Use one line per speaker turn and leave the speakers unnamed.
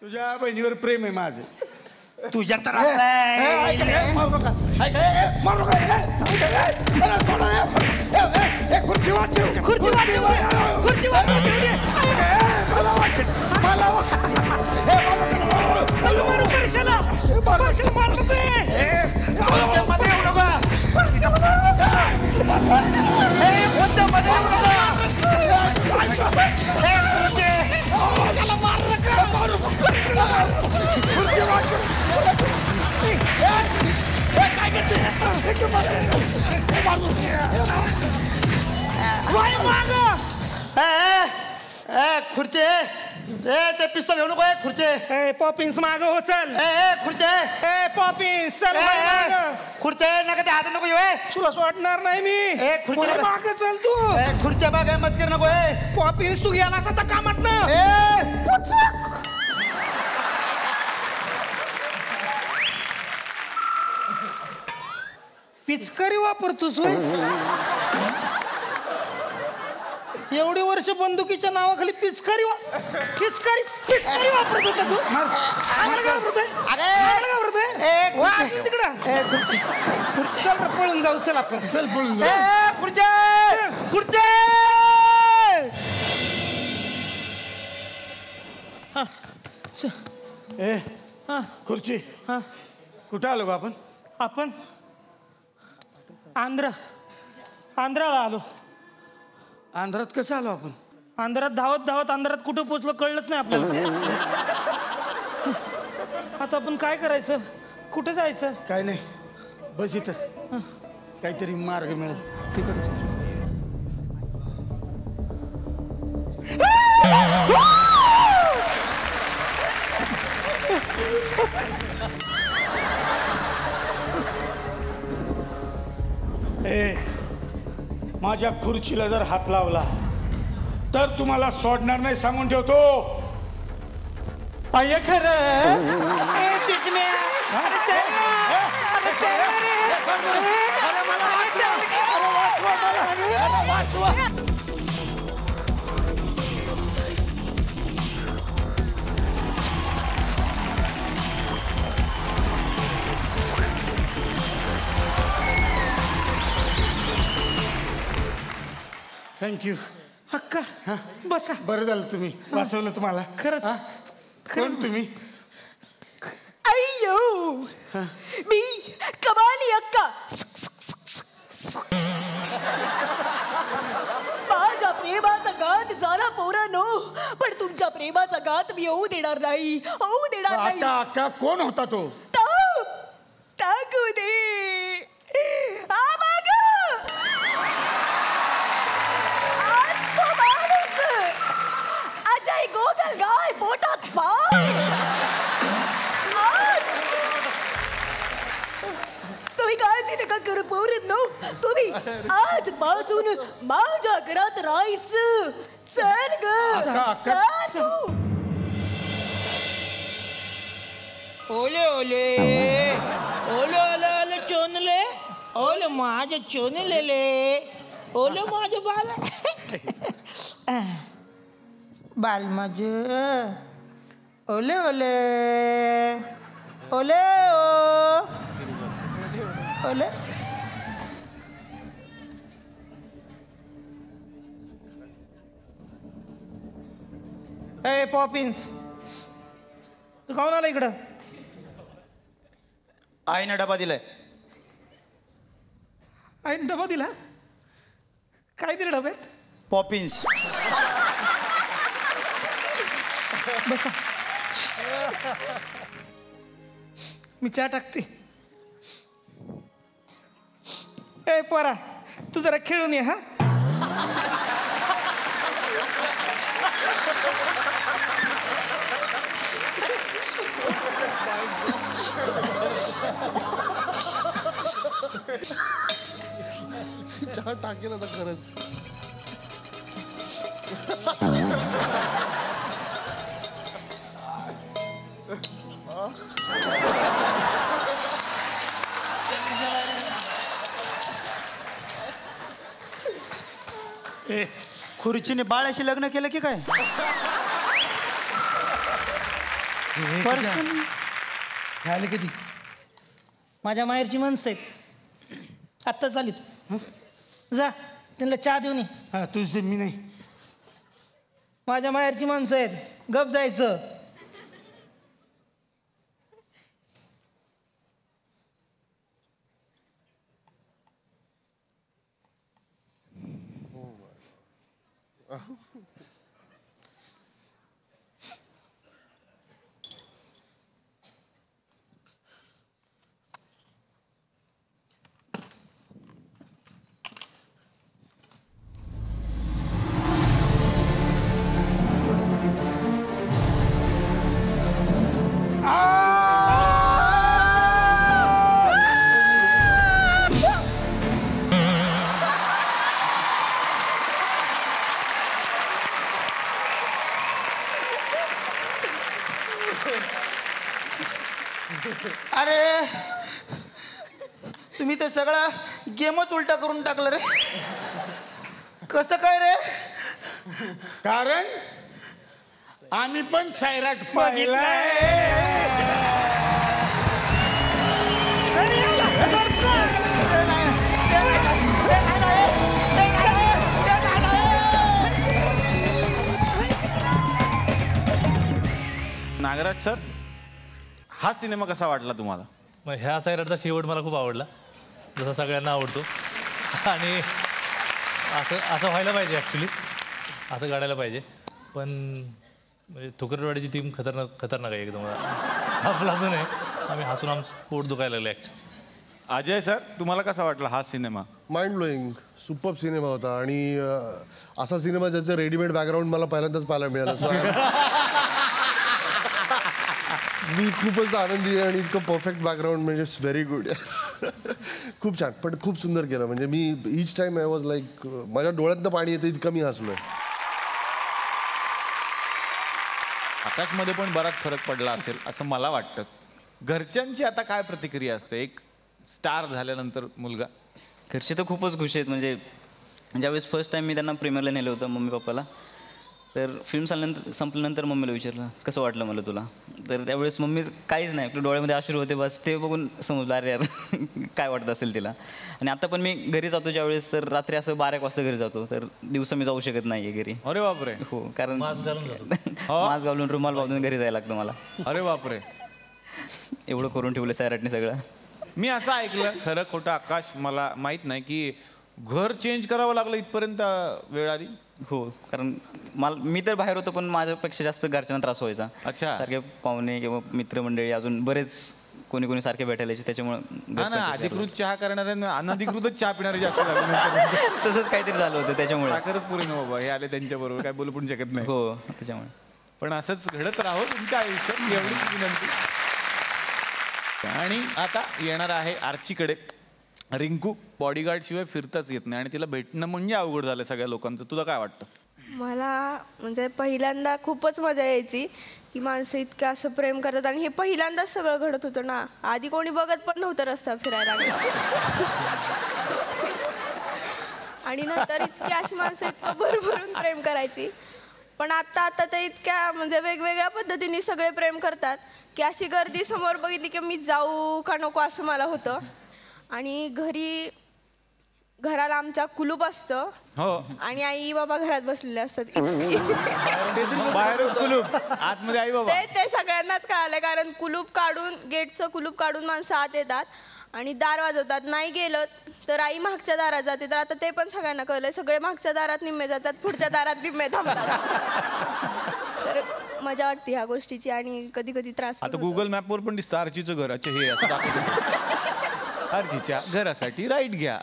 तुझ्या बहिणीवर प्रेम आहे माझं.
तुझ्या तर
खुर्ची वाचव
खुर्ची
खुर्ची ते पिस्तूल घेऊ नको. खुर्ची
पॉपिन्स माग हो चल.
खुर्ची
पॉपिन्स चल
खुर्ची नका ते हातात नको येऊ.
तुला सोडणार नाही मी.
खुर्ची
माग चल तू.
खुर्च्या बाग मस्कर नको.
पॉपिन्स तू गेला आता कामात ना. पिचकारी वापरतोस. एवढी वर्ष बंदुकीच्या नावाखाली पिचकारी वापरत होता तू. चल पळून जाऊ. चल आपण
चल पळून जाऊ.
खुर्ची
खुर्ची कुठं आलो आपण?
आपण आंध्राला आलो.
आंध्रात कसं आलो आपण?
आंध्रात धावत आंध्रात कुठं पोचलो कळलंच नाही आपल्याला. आता आपण काय करायचं? कुठं जायचं?
काय नाही, बस इथं काहीतरी मार्ग मिळेल. तिकडे माझ्या खुर्चीला जर हात लावला तर तुम्हाला सोडणार नाही सांगून ठेवतो.
अय खरं
थँक्यू.
हक्का बसा.
बरं झालं तुम्ही वाचवलं. तुम्हाला
खरंच
कोण तुम्ही?
अय्यो मी कमाली अक्का. माझ्या प्रेमाचा घात झाला पोरांनो, पण तुमच्या प्रेमाचा घात मी होऊ देणार नाही. होऊ देणार नाही.
अक्का कोण होता तो?
टाकू दे. अजय गोगल गाय पोटात पाय. तुम्ही काळजी नका करू पोरांनो. तुम्ही आजपासून माझ्या घरात राहायचं. चल ग.
ओले ओले ओले ओले ओले चोनले ओले माझे चोनलेले ओले माझे बाल बाल माझे ओले ओले ओले ओले. ए पॉपिन्स तू काऊन आला इकडं?
आईने डबा दिलाय.
आईने डबा दिला? काय दिलं डब्यात?
पॉपिन्स.
बसा. मी चहा टाकते. ए पोरा तू जरा खेळून ये. हा
चहा टाकेल आता खरंच.
खुर्चीने बाळाशी लग्न केलं की काय?
पर्सन
झाले किती
माझ्या माहेरची माणसं आहेत आत्ता चालीत जा त्यांना चहा देऊन ये
हा तुझे मी नाही
माझ्या माहेरची माणसं आहेत गप जायचं
अरे तुम्ही ते सगळा गेमच उलटा करून टाकलं रे कसं काय रे
कारण आम्ही पण सैराट पाहिलाय
नागराज सर हा सिनेमा कसा वाटला तुम्हाला?
मग ह्या सैराटचा शेवट मला खूप आवडला जसा सगळ्यांना आवडतो आणि असं असं व्हायला पाहिजे ॲक्च्युली असं काढायला पाहिजे पण म्हणजे थुकरवाडीची टीम खतरनाक आहे एकदम आपला अजून आहे आम्ही हसून आमचं पोट दुखायला लागलं ॲक्च्युली.
अजय सर तुम्हाला कसा वाटला हा cinema?
Mind blowing super cinema होता आणि असा सिनेमा ज्याचं रेडीमेड बॅकग्राऊंड मला पहिल्यांदाच पाहायला मिळालं मी खूपच आनंदी आहे आणि इतकं परफेक्ट बॅकग्राऊंड म्हणजे इट्स व्हेरी गुड खूप छान पण खूप सुंदर केलं म्हणजे मी each time I was like माझ्या डोळ्यातनं पाणी येतं इतकं मी हसलोय.
आकाशमध्ये पण बराच फरक पडला असेल असं मला वाटतं. घरच्यांची आता काय प्रतिक्रिया असते एक स्टार झाल्यानंतर मुलगा?
घरचे तर खूपच खुश आहेत म्हणजे ज्यावेळेस फर्स्ट टाईम मी त्यांना प्रीमियरला नेलं होतं मम्मी पप्पाला तर फिल्म संपल्यानंतर मम्मीला विचारलं कसं वाटलं मला तुला तर त्यावेळेस मम्मी काहीच नाही आपल्या डोळ्यामध्ये अश्रू होते बस ते बघून समजलं अरे यार काय वाटत असेल तिला. आणि आता पण मी घरी जातो ज्यावेळेस तर रात्री असं 12 वाजता घरी जातो तर दिवसा मी जाऊ शकत नाही आहे घरी.
अरे बापरे.
हो कारण
मास्क
मास्क घालून रुमाल बांधून घरी जायला लागतं मला.
अरे बापरे
एवढं करून ठेवलं सैराटने सगळं.
मी असं ऐकलं खरं खोटं आकाश मला माहित नाही की घर चेंज करावं लागलं इथपर्यंत वेळ आली?
हो कारण मी तर बाहेर होतो पण माझ्यापेक्षा जास्त घरच्यांना त्रास व्हायचा.
अच्छा.
सारखे पाहुणे किंवा मित्रमंडळी अजून बरेच कोणी सारखे भेटायला यायचे त्याच्यामुळे
हा ना अधिकृत चहा करणाऱ्या अनधिकृतच चहा पिणारे जास्त
तसंच काहीतरी झालं होतं त्याच्यामुळे.
साखरच पुरी ना बाबा हे आले त्यांच्या बरोबर काय बोलू पण शकत नाही.
हो त्याच्यामुळे
पण असंच घडत राहो तुमच्या आयुष्यात एवढीच विनंती. आणि आता येणार आहे आर्चीकडे. रिंकू बॉडीगार्ड शिवाय फिरताच येत नाही आणि तिला भेटणं म्हणजे अवघड झालं सगळ्या लोकांचं. तुला काय वाटतं?
मला म्हणजे पहिल्यांदा खूपच मजा यायची की माणसं इतकं असं प्रेम करतात आणि हे पहिल्यांदाच सगळं घडत होतं ना. आधी कोणी बघत पण नव्हतं रस्ता फिरायला आणि नंतर इतकी अशी माणसं इतकं भरभरून प्रेम करायची. पण आता ते इतक्या म्हणजे वेगवेगळ्या पद्धतीने सगळे प्रेम करतात की अशी गर्दी समोर बघितली की मी जाऊ का नको असं मला होतं. आणि घराला आमच्या कुलूप असतं आणि आई बाबा घरात बसलेले असतात
बाहेर कुलूप आतमध्ये आई बाबा
ते सगळ्यांनाच कळालं कारण गेटचं कुलूप काढून माणसं आत येतात आणि दार वाजवतात. नाही गेलं तर आई मागच्या दारात जाते तर आता ते पण सगळ्यांना कळलंय सगळे मागच्या दारात निम्मे जातात पुढच्या दारात निम्मे थांबतात. तर मजा वाटते ह्या गोष्टीची आणि कधी कधी त्रास.
आता गुगल मॅपवर पण दिसतं आर्चीचं घर. अच्छा हे असं दाखवतं आर्चीच्या घरासाठी राईट घ्या.